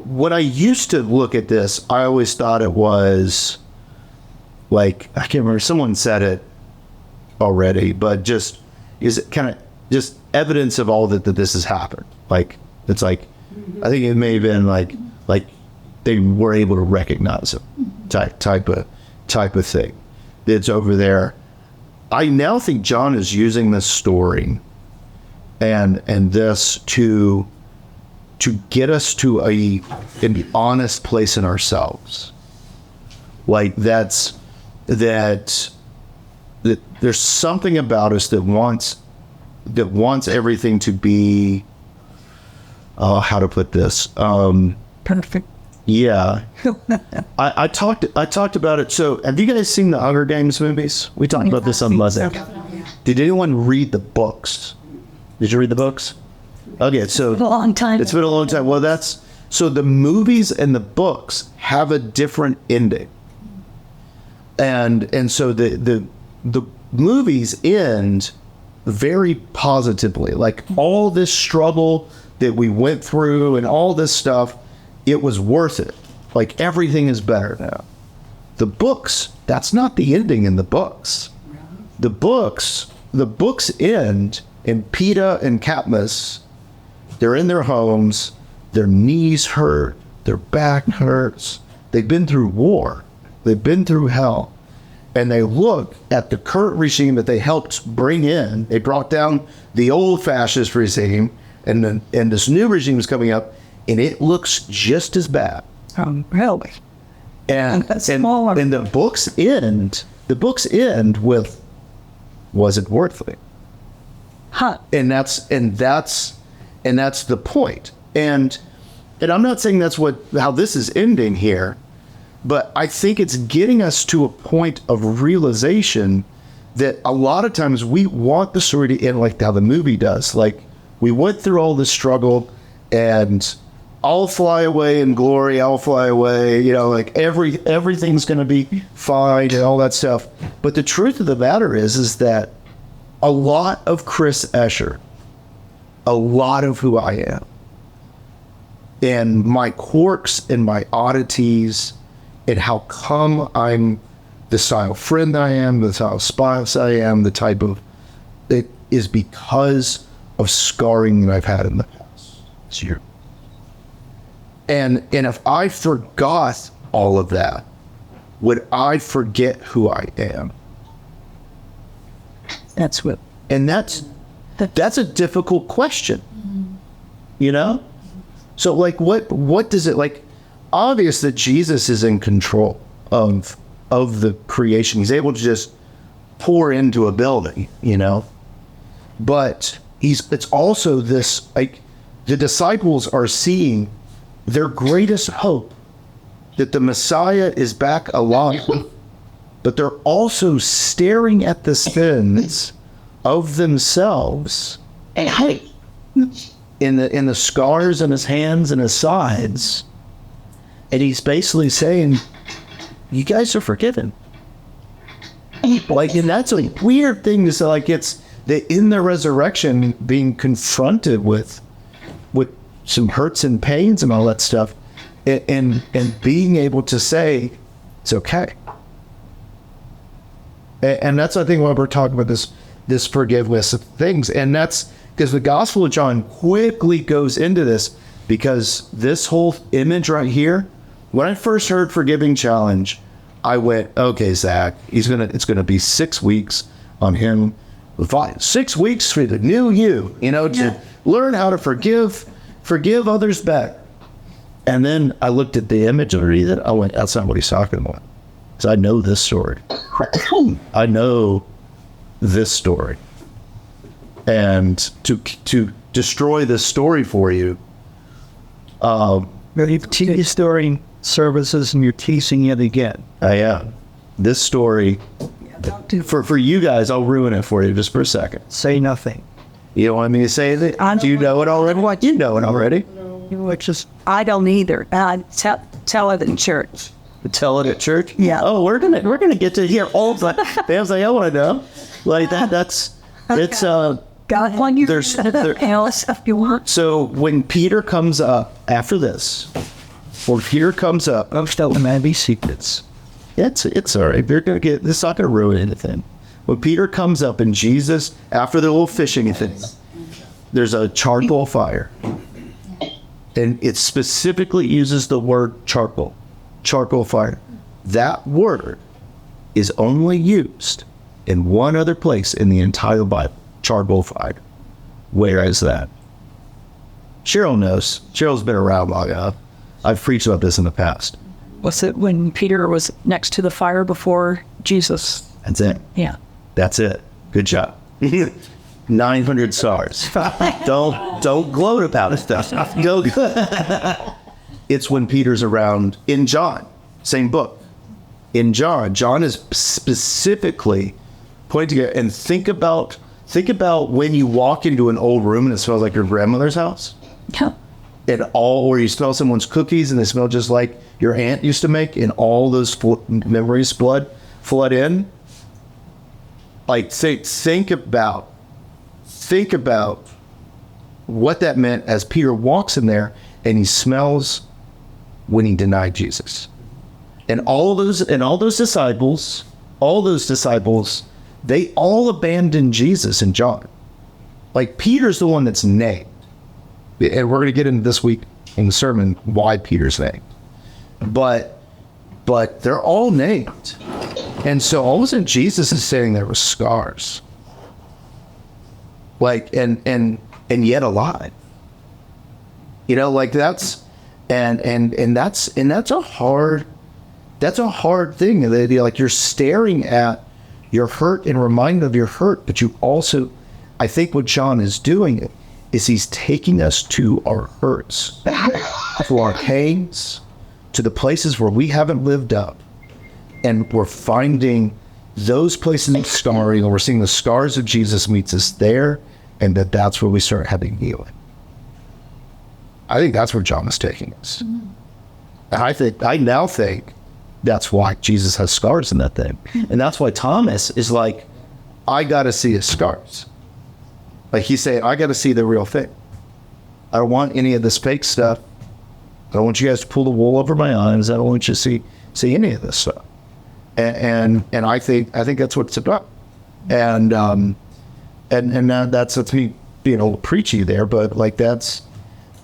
Speaker 1: when I used to look at this, I always thought it was like, I can't remember, someone said it already, but is it kind of just evidence of all that this has happened? Like, it's like, I think it may have been like they were able to recognize it type of thing. It's over there. I now think John is using this story and this to get us to an honest place in ourselves. Like that there's something about us that wants everything to be, how to put this,
Speaker 10: perfect.
Speaker 1: Yeah. I talked about it. So have you guys seen the Hunger Games movies? We talked about this on Monday. Did anyone read the books? Did you read the books? Okay, so
Speaker 12: it's been a long time.
Speaker 1: It's been a long time. Well, so the movies and the books have a different ending. And so the movies end very positively. Like all this struggle that we went through and all this stuff, it was worth it. Like everything is better now. The books, that's not the ending in the books. The books end, and Peeta and Katniss, they're in their homes, their knees hurt, their back hurts. They've been through war. They've been through hell. And they look at the current regime that they helped bring in. They brought down the old fascist regime, and this new regime is coming up, and it looks just as bad.
Speaker 10: Really?
Speaker 1: And the books end. The books end with, was it worth it?
Speaker 12: Huh.
Speaker 1: And that's the point. And I'm not saying that's how this is ending here, but I think it's getting us to a point of realization that a lot of times we want the story to end like how the movie does. Like, we went through all this struggle, and I'll fly away in glory, I'll fly away, like everything's going to be fine and all that stuff. But the truth of the matter is that a lot of Chris Escher, a lot of who I am, and my quirks and my oddities, and how come I'm the style friend I am, the style spouse I am, the type of, it is because of scarring that I've had in the past. It's you. And if I forgot all of that, would I forget who I am?
Speaker 10: That's what.
Speaker 1: And that's a difficult question. You know? So like what does it like? Obvious that Jesus is in control of the creation. He's able to just pour into a building, you know? But it's also this, like, the disciples are seeing their greatest hope, that the Messiah is back alive, but they're also staring at the sins of themselves in the scars on his hands and his sides. And he's basically saying, you guys are forgiven. Like, and that's a weird thing to say. Like, it's that in the resurrection, being confronted with some hurts and pains and all that stuff, and being able to say it's okay. And that's, I think, why we're talking about this forgiveness of things. And that's because the Gospel of John quickly goes into this, because this whole image right here, when I first heard Forgiving Challenge, I went, okay, Zach, it's gonna be 6 weeks on him. 6 weeks for the new you, to learn how to forgive others back. And then I looked at the image and read it. I went, that's not what he's talking about. Because I know this story. I know this story. And to destroy this story for you,
Speaker 3: you've teased during services and you're teasing it again.
Speaker 1: I am. This story, for you guys, I'll ruin it for you just for a second.
Speaker 3: Say nothing.
Speaker 1: You don't want me to say it? Do you know it already? What? You know it already.
Speaker 4: I don't either. Tell it in church.
Speaker 1: Tell it at church?
Speaker 4: Yeah.
Speaker 1: Oh, we're gonna get to hear all the things I want to know. Like that. It's
Speaker 4: God, when you
Speaker 1: there's
Speaker 4: else if you want.
Speaker 1: So when Peter comes up after this, I'm telling
Speaker 3: the man be secrets.
Speaker 1: It's all right. We're gonna get this. Not gonna ruin anything. When Peter comes up and Jesus, after the little fishing thing, there's a charcoal fire, and it specifically uses the word charcoal fire. That word is only used in one other place in the entire Bible. Charcoal fire. Where is that? Cheryl knows. Cheryl's been around long enough. I've preached about this in the past.
Speaker 10: Was it when Peter was next to the fire before Jesus?
Speaker 1: That's it.
Speaker 10: Yeah.
Speaker 1: That's it. Good job. 900 stars. Don't gloat about it. Go. It's when Peter's around in John, same book. In John is specifically pointing together, and think about when you walk into an old room and it smells like your grandmother's house.
Speaker 10: Yeah.
Speaker 1: Or you smell someone's cookies and they smell just like your aunt used to make, and all those memories flood in. Like, think about what that meant as Peter walks in there and he smells when he denied Jesus. And all those disciples, they all abandoned Jesus in John. Like, Peter's the one that's named. And we're going to get into this week in the sermon why Peter's named. But they're all named. And so all of a sudden Jesus is sitting there with scars. Like, and yet alive. Like that's a hard thing. Like, you're staring at your hurt and reminded of your hurt, but you also, I think what John is doing is he's taking us to our hurts, to our pains, to the places where we haven't lived up. And we're finding those places of scarring, or we're seeing the scars of Jesus meets us there, and that's where we start having healing. I think that's where John is taking us. Mm-hmm. I now think that's why Jesus has scars in that thing. And that's why Thomas is like, I got to see his scars. Like, he's saying, I got to see the real thing. I don't want any of this fake stuff. I don't want you guys to pull the wool over my eyes. I don't want you to see any of this stuff. And I think that's what it's about. And that's me being a little preachy there, but like that's,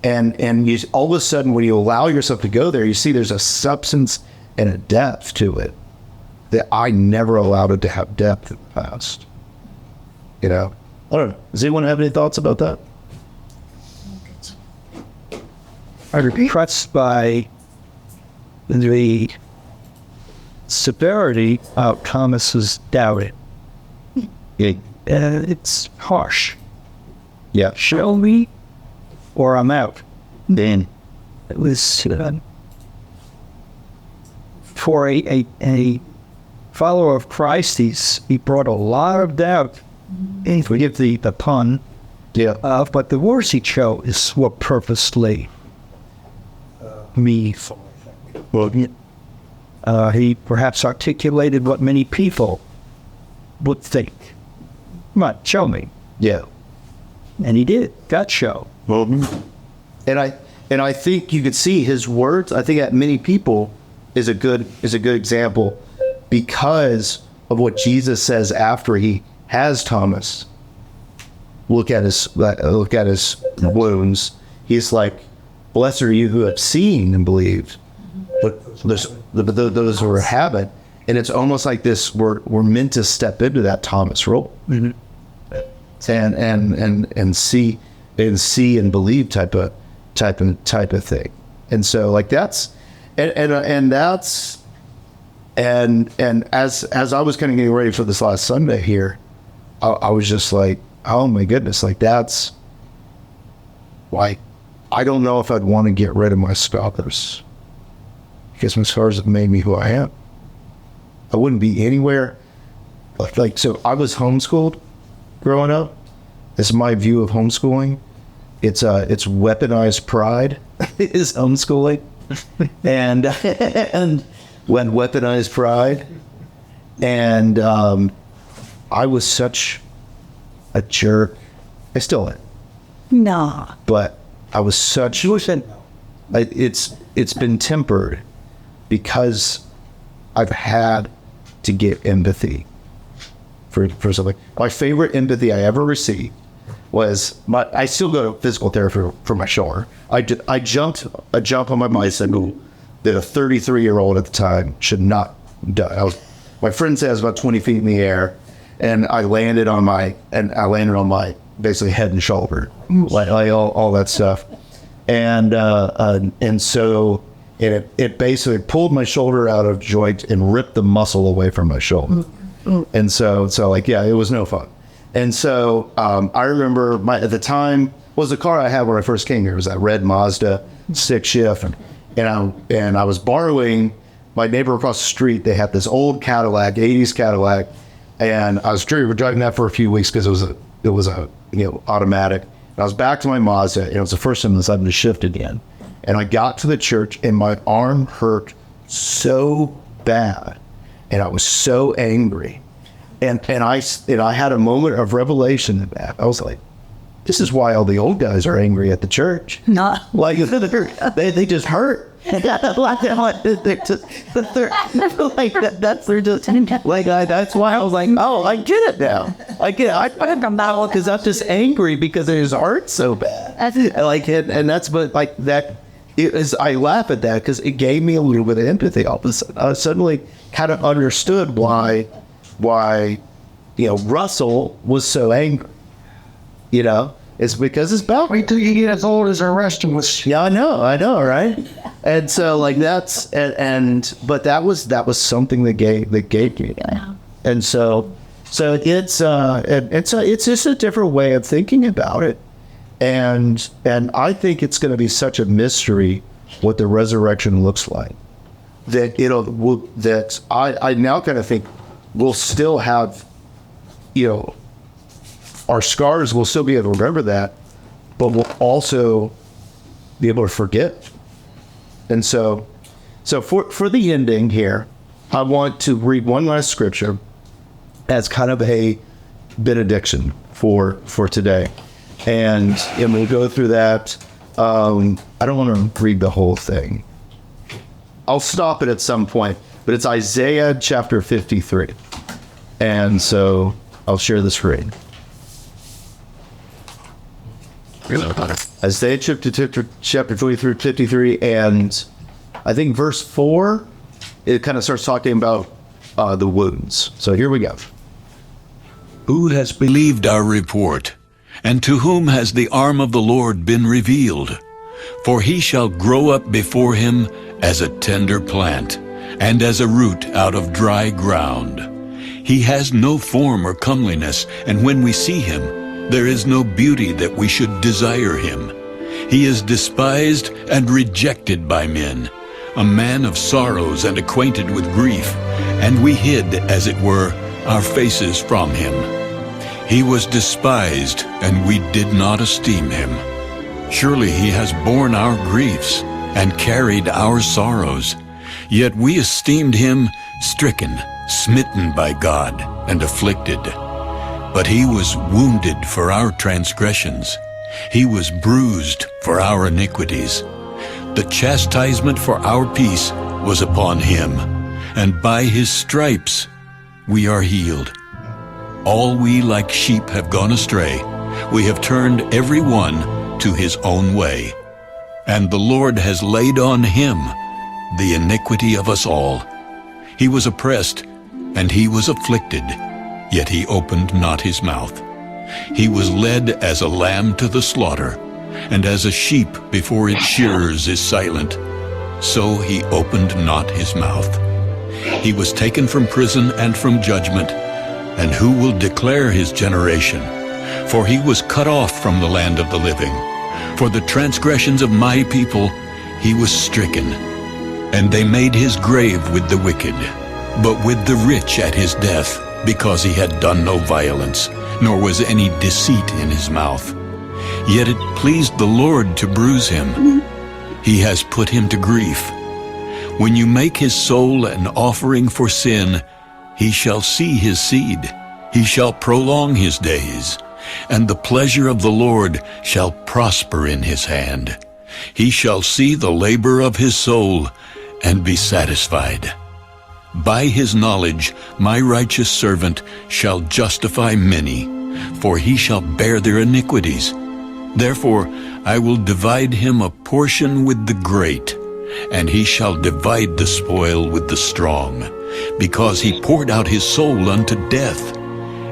Speaker 1: and you all of a sudden when you allow yourself to go there, you see there's a substance and a depth to it that I never allowed it to have depth in the past. You know, I don't know. Does anyone have any thoughts about that?
Speaker 3: I'm impressed by the severity of Thomas's doubting. It's harsh.
Speaker 1: Yeah.
Speaker 3: Show me or I'm out.
Speaker 1: Then
Speaker 3: it was for a follower of Christ. He brought a lot of doubt. And forgive the pun.
Speaker 1: Yeah.
Speaker 3: But the words he chose is what purposely me.
Speaker 1: Well,
Speaker 3: he perhaps articulated what many people would think. Come on, show me.
Speaker 1: Yeah.
Speaker 3: And he did. Got show.
Speaker 1: Well, and I think you could see his words. I think that many people is a good example because of what Jesus says after he has Thomas look at his wounds. He's like, "Blessed are you who have seen and believed." But those who haven't, and it's almost like this. We're meant to step into that Thomas role, and see and believe type of thing. And so like that's and as I was kind of getting ready for this last Sunday here, I was just like, oh my goodness, like that's like, I don't know if I'd want to get rid of my scars because my scars have made me who I am. I wouldn't be anywhere like, so I was homeschooled growing up. This is my view of homeschooling. It's weaponized pride is homeschooling. and when weaponized pride. And I was such a jerk. I still am.
Speaker 4: No.
Speaker 1: But I was such. It's been tempered because I've had to get empathy for something. My favorite empathy I ever received was I still go to physical therapy for my shoulder. I jumped a jump on my bicycle that a 33-year-old at the time should not have done. My friend said I was about 20 feet in the air, and I landed on my basically head and shoulder, like all that stuff, and so it basically pulled my shoulder out of joint and ripped the muscle away from my shoulder, and so like yeah, it was no fun. And so I remember at the time was the car I had when I first came here. It was that red Mazda 6 shift, and I was borrowing my neighbor across the street. They had this old Cadillac, 80s Cadillac, and I was driving that for a few weeks because it was a automatic. And I was back to my Mazda, and it was the first time I decided to shift again. And I got to the church, and my arm hurt so bad, and I was so angry. And I had a moment of revelation in that. I was like, this is why all the old guys are angry at the church.
Speaker 4: No.
Speaker 1: Like, they just hurt. That's why I was like, oh, I get it now. I get it. I come out because I'm just angry because it hurt so bad. And that's but like that. I laugh at that because it gave me a little bit of empathy. All of a sudden, I suddenly kind of understood why Russell was so angry. It's because it's about wait till you get as old as arresting was. Yeah, I know, right? And so like that's but that was something that gave me. And so it's just a different way of thinking about it. And I think it's going to be such a mystery what the resurrection looks like. That I now kind of think we'll still have, our scars will still be able to remember that, but we'll also be able to forget. And so for the ending here, I want to read one last scripture as kind of a benediction for today. And we'll go through that. I don't want to read the whole thing. I'll stop it at some point, but it's Isaiah chapter 53. And so I'll share the screen. Isaiah chapter 23, 53, and I think verse 4, it kind of starts talking about the wounds. So here we go.
Speaker 8: Who has believed our report? And to whom has the arm of the Lord been revealed? For he shall grow up before him as a tender plant, and as a root out of dry ground. He has no form or comeliness, and when we see him, there is no beauty that we should desire him. He is despised and rejected by men, a man of sorrows and acquainted with grief, and we hid, as it were, our faces from him. He was despised, and we did not esteem him. Surely he has borne our griefs and carried our sorrows. Yet we esteemed him stricken, smitten by God, and afflicted. But he was wounded for our transgressions. He was bruised for our iniquities. The chastisement for our peace was upon him, and by his stripes we are healed. All we like sheep have gone astray. We have turned every one to his own way. And the Lord has laid on him the iniquity of us all. He was oppressed, and he was afflicted, yet he opened not his mouth. He was led as a lamb to the slaughter, and as a sheep before its shearers is silent, so he opened not his mouth. He was taken from prison and from judgment, and who will declare his generation? For he was cut off from the land of the living. For the transgressions of my people he was stricken, and they made his grave with the wicked, but with the rich at his death, because he had done no violence, nor was any deceit in his mouth. Yet it pleased the Lord to bruise him. He has put him to grief. When you make his soul an offering for sin, he shall see his seed. He shall prolong his days, and the pleasure of the Lord shall prosper in his hand. He shall see the labor of his soul and be satisfied. By his knowledge my righteous servant shall justify many, for he shall bear their iniquities. Therefore I will divide him a portion with the great, and he shall divide the spoil with the strong, because he poured out his soul unto death,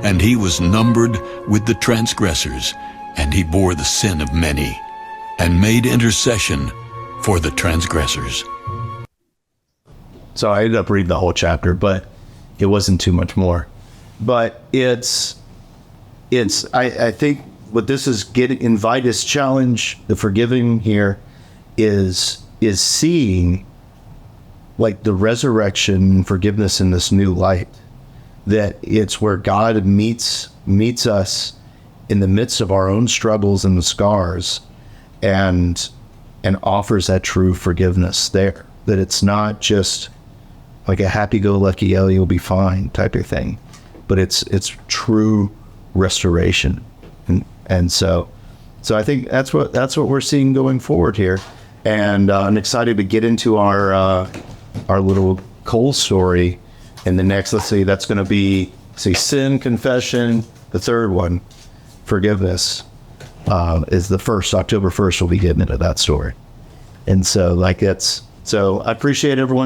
Speaker 8: and he was numbered with the transgressors, and he bore the sin of many, and made intercession for the transgressors.
Speaker 1: So I ended up reading the whole chapter, but it wasn't too much more. But I think what this is invite his challenge, the forgiving here, is seeing like the resurrection and forgiveness in this new light. That it's where God meets us in the midst of our own struggles and the scars, and offers that true forgiveness there. That it's not just like a happy-go-lucky, you'll be fine type of thing, but it's true restoration, and so I think that's what we're seeing going forward here, and I'm excited to get into our little Cole story in the next. Let's see, that's going to be sin, confession. The third one, forgiveness, is the first. October 1st, we'll be getting into that story, and so I appreciate everyone